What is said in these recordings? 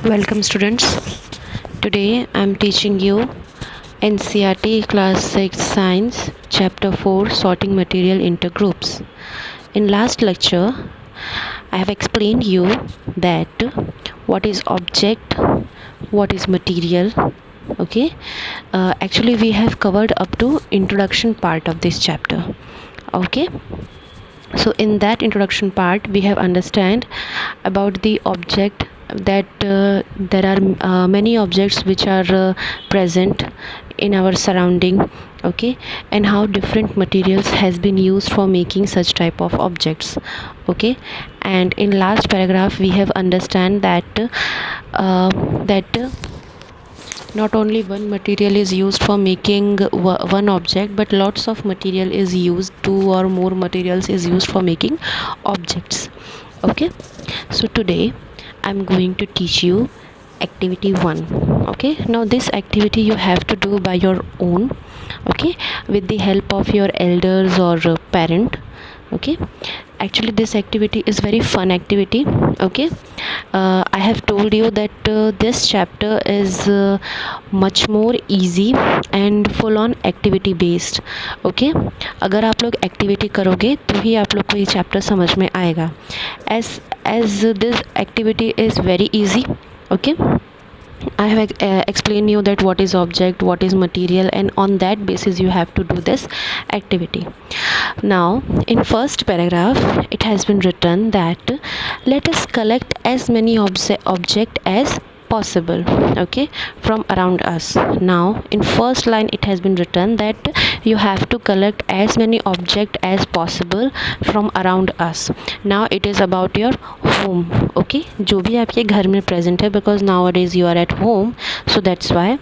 Welcome students. Today I am teaching you NCERT Class 6 Science Chapter 4 Sorting Material into Groups. In last lecture I have explained you that what is object, what is material. Okay, actually we have covered up to introduction part of this chapter. Okay, so in that introduction part we have understand about the object, that there are many objects which are present in our surrounding. Okay, and how different materials has been used for making such type of objects. Okay, and in last paragraph we have understand that not only one material is used for making one object, but lots of material is used, two or more materials is used for making objects. Okay, so today I'm going to teach you activity 1. Okay, now this activity you have to do by your own, okay, with the help of your elders or parent. Okay, actually this activity is very fun activity. Okay, I have told you that this chapter is much more easy and full on activity based. Okay, अगर आप लोग activity करोगे तो ही आप लोग को ये chapter समझ में आएगा. as this activity is very easy. Okay, I have explained you that what is object, what is material, and on that basis you have to do this activity. Now in first paragraph it has been written that let us collect as many object as possible, okay, from around us. Now in first line it has been written that you have to collect as many object as possible from around us. Now it is about your home. Okay, जो भी आपके घर में present है, because nowadays you are at home, so that's why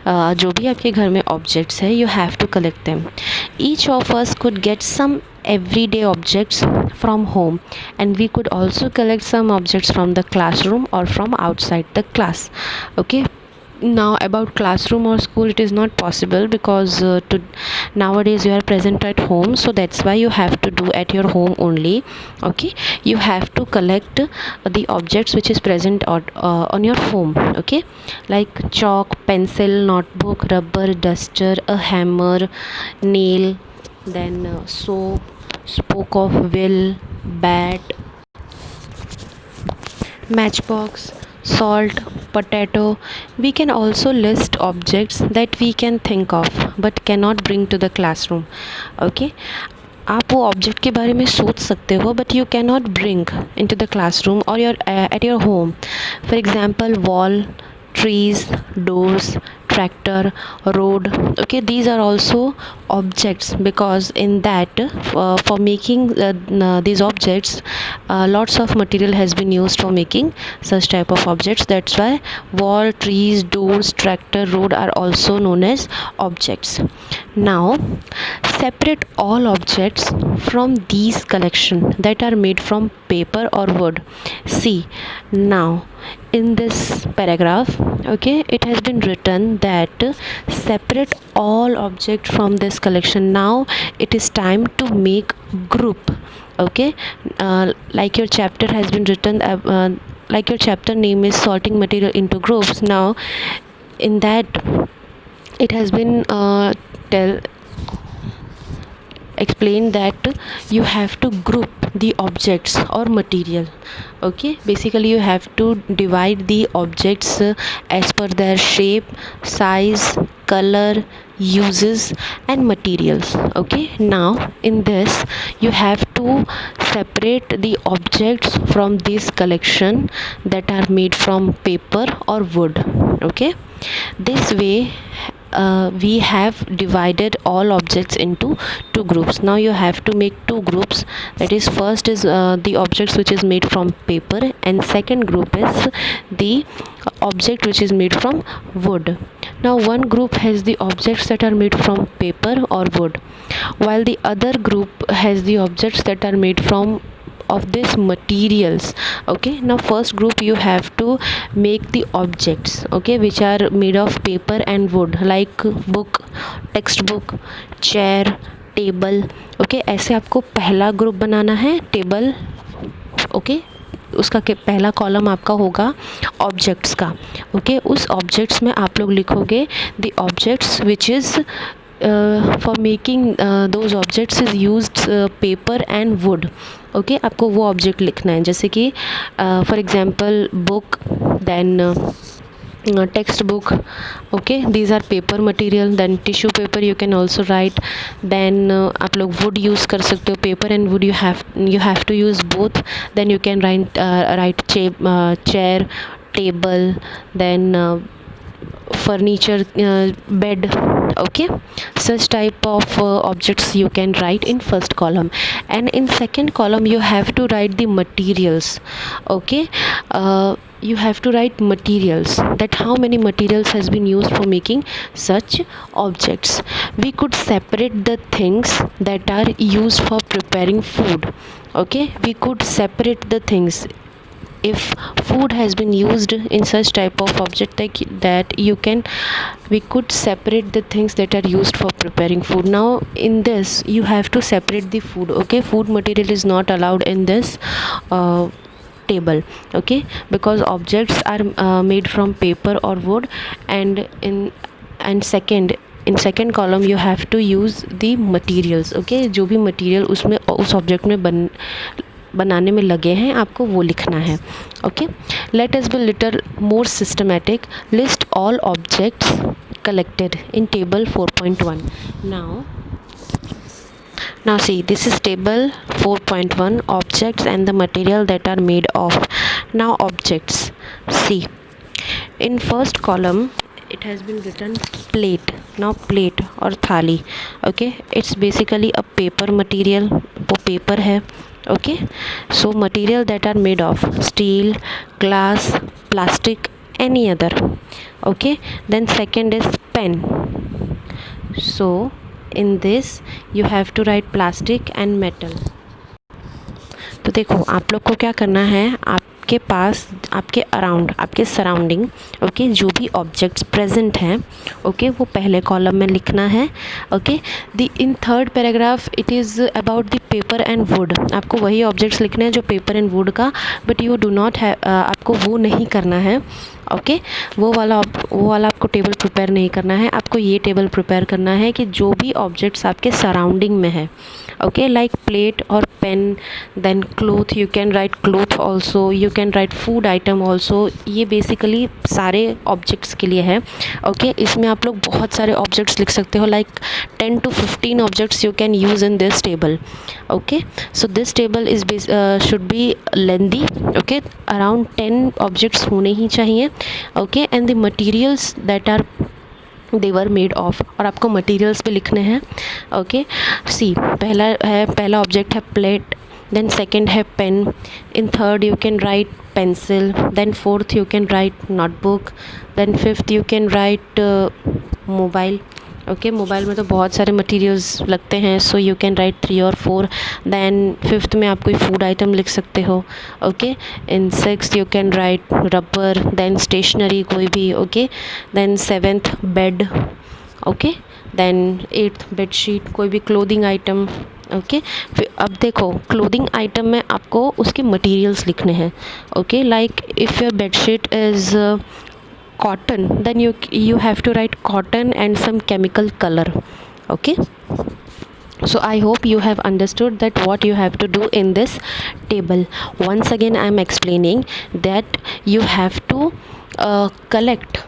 जो भी आपके घर में objects है, you have to collect them. Each of us could get some everyday objects from home, and we could also collect some objects from the classroom or from outside the class. Okay, now about classroom or school it is not possible, because nowadays you are present at home, so that's why you have to do at your home only. Okay, you have to collect the objects which is present on your home. Okay, like chalk, pencil, notebook, rubber, duster, a hammer, nail, then soap, spoke of wheel, bat, matchbox, salt, potato. We can also list objects that we can think of but cannot bring to the classroom. Okay, आप वो object के बारे में सोच सकते हो but you can not bring into the classroom और your at your home. For example wall, trees, doors, tractor, road. Okay, these are also objects, because in that for making these objects lots of material has been used for making such type of objects. That's why wall, trees, doors, tractor, road are also known as objects. Now separate all objects from these collection that are made from paper or wood. See, now in this paragraph, okay, it has been written that separate all object from this collection. Now it is time to make group. Okay, like your chapter has been written, like your chapter name is sorting material into groups. Now in that it has been explain that you have to group the objects or material. Okay, basically you have to divide the objects as per their shape, size, color, uses and materials. Okay, now in this you have to separate the objects from this collection that are made from paper or wood. Okay, this way we have divided all objects into two groups. Now you have to make two groups, that is first is the objects which is made from paper, and second group is the object which is made from wood. Now one group has the objects that are made from paper or wood, while the other group has the objects that are made from of these materials. Okay, now first group you have to make the objects, okay, which are made of paper and wood, like book, textbook, chair, table. Okay, ऐसे आपको पहला group बनाना है table. Okay, उसका पहला column आपका होगा objects का। Okay, उस ऑब्जेक्ट्स में आप लोग लिखोगे the objects which is for making those objects is used paper and wood. Okay, आपको वो ऑब्जेक्ट लिखना है, जैसे कि for example book, then textbook. Okay, these are paper material. Then tissue paper you can also write. Then आप लोग wood use कर सकते हो, paper and wood you have to use both. Then you can write chair, table, then furniture, bed. Okay, such type of objects you can write in first column, and in second column you have to write the materials. Okay, you have to write materials, that how many materials has been used for making such objects. We could separate the things that are used for preparing food. Okay, we could separate the things. If food has been used in such type of object like that, we could separate the things that are used for preparing food. Now in this you have to separate the food. Okay, food material is not allowed in this table. Okay, because objects are made from paper or wood, and in second column you have to use the materials. Okay, जो भी material उसमें उस object में बनाने में लगे हैं आपको वो लिखना है. Okay, let us be little more systematic. List all objects collected in table 4.1. Now see, this is table 4.1, objects and the material that are made of. Now objects, see, in first column it has been written plate. Now plate और थाली, okay, it's basically a paper material, वो paper है. Okay, so material that are made of steel, glass, plastic, any other. Okay, then second is pen. So in this you have to write plastic and metal. तो देखो आप लोग को क्या करना है, आपके पास, आपके अराउंड, आपके सराउंडिंग, ओके, जो भी ऑब्जेक्ट्स प्रेजेंट हैं, ओके, वो पहले कॉलम में लिखना है. Okay, in third paragraph it is about the paper and would. आपको वही ऑब्जेक्ट्स लिखने हैं जो पेपर एंड वुड का, but you do not have, आपको वो नहीं करना है. ओके, वो वाला आपको टेबल प्रिपेयर नहीं करना है. आपको ये टेबल प्रिपेयर करना है कि जो भी ऑब्जेक्ट्स आपके सराउंडिंग में है, ओके, लाइक प्लेट और pen, then cloth, you can write cloth also, you can write food item also. ये बेसिकली सारे ऑब्जेक्ट्स के लिए है. ओके, इसमें आप लोग बहुत सारे ऑब्जेक्ट्स लिख सकते हो, like 10 to 15 objects you can use in this table. Okay, so this table is should be lengthy. Okay, around 10 objects होने ही चाहिए. Okay, and the materials that are they were made of, और आपको materials भी लिखने हैं. Okay, सी, पहला object है प्लेट, then second है pen, in third you can write pencil, then fourth you can write notebook, then fifth you can write mobile. Okay, mobile में तो बहुत सारे मटेरियल्स लगते हैं, so you can write 3 or 4. Then fifth में आप कोई फूड आइटम लिख सकते हो. Okay, in sixth you can write rubber, then stationery कोई भी. Okay, then seventh bed. Okay, then eighth bedsheet, कोई भी क्लोथिंग आइटम. ओके, फिर अब देखो क्लोथिंग आइटम में आपको उसके मटेरियल्स लिखने हैं. Okay, like if your bedsheet is cotton, then you have to write cotton and some chemical color. Okay, so I hope you have understood that what you have to do in this table. Once again I am explaining that you have to collect.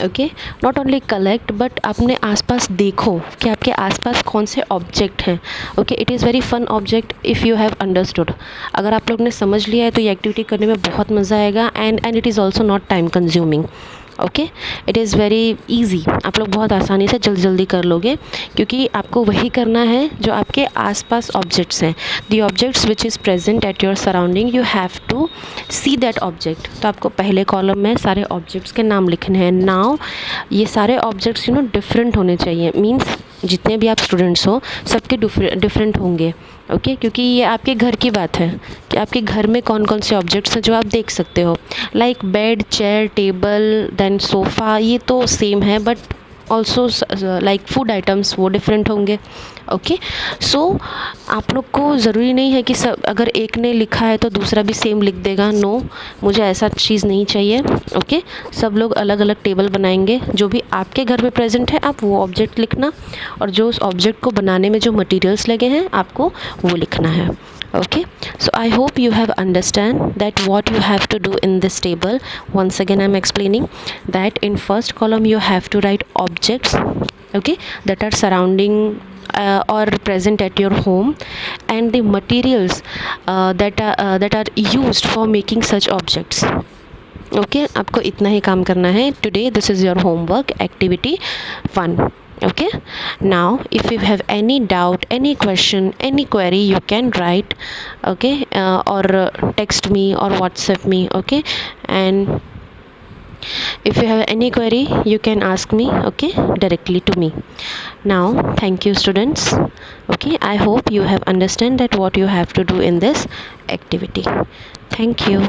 Okay, not only collect but अपने आसपास देखो कि आपके आसपास कौन से object हैं. Okay, it is very fun object if you have understood. अगर आप लोग ने समझ लिया है तो ये एक्टिविटी करने में बहुत मज़ा आएगा, and it is also not time consuming. Okay, it is very easy. आप लोग बहुत आसानी से जल्दी कर लोगे, क्योंकि आपको वही करना है जो आपके आसपास ऑब्जेक्ट्स हैं. The objects which is present at your surrounding, you have to see that object. तो आपको पहले कॉलम में सारे ऑब्जेक्ट्स के नाम लिखने हैं. नाउ ये सारे ऑब्जेक्ट्स डिफरेंट होने चाहिए. मीन्स जितने भी आप स्टूडेंट्स हो सबके डिफरेंट होंगे. ओके, क्योंकि ये आपके घर की बात है कि आपके घर में कौन कौन से ऑब्जेक्ट्स हैं जो आप देख सकते हो. Like bed, chair, table, then sofa, ये तो सेम है, but also like food items वो डिफरेंट होंगे. ओके। सो आप लोग को ज़रूरी नहीं है कि सब अगर एक ने लिखा है तो दूसरा भी सेम लिख देगा, नो, मुझे ऐसा चीज़ नहीं चाहिए। ओके, सब लोग अलग अलग टेबल बनाएंगे, जो भी आपके घर में प्रेजेंट है आप वो ऑब्जेक्ट लिखना, और जो उस ऑब्जेक्ट को बनाने में जो मटेरियल्स लगे हैं आपको वो लिखना है। Okay, so I hope you have understand that what you have to do in this table. Once again I'm explaining that in first column you have to write objects, okay, that are surrounding or present at your home, and the materials that are used for making such objects. Okay, आपको इतना ही काम करना है today. This is your homework activity 1. Okay, now if you have any doubt, any question, any query, you can write, okay, or text me or WhatsApp me, okay. And if you have any query you can ask me, okay, directly to me. Now thank you students. Okay, I hope you have understand that what you have to do in this activity. Thank you.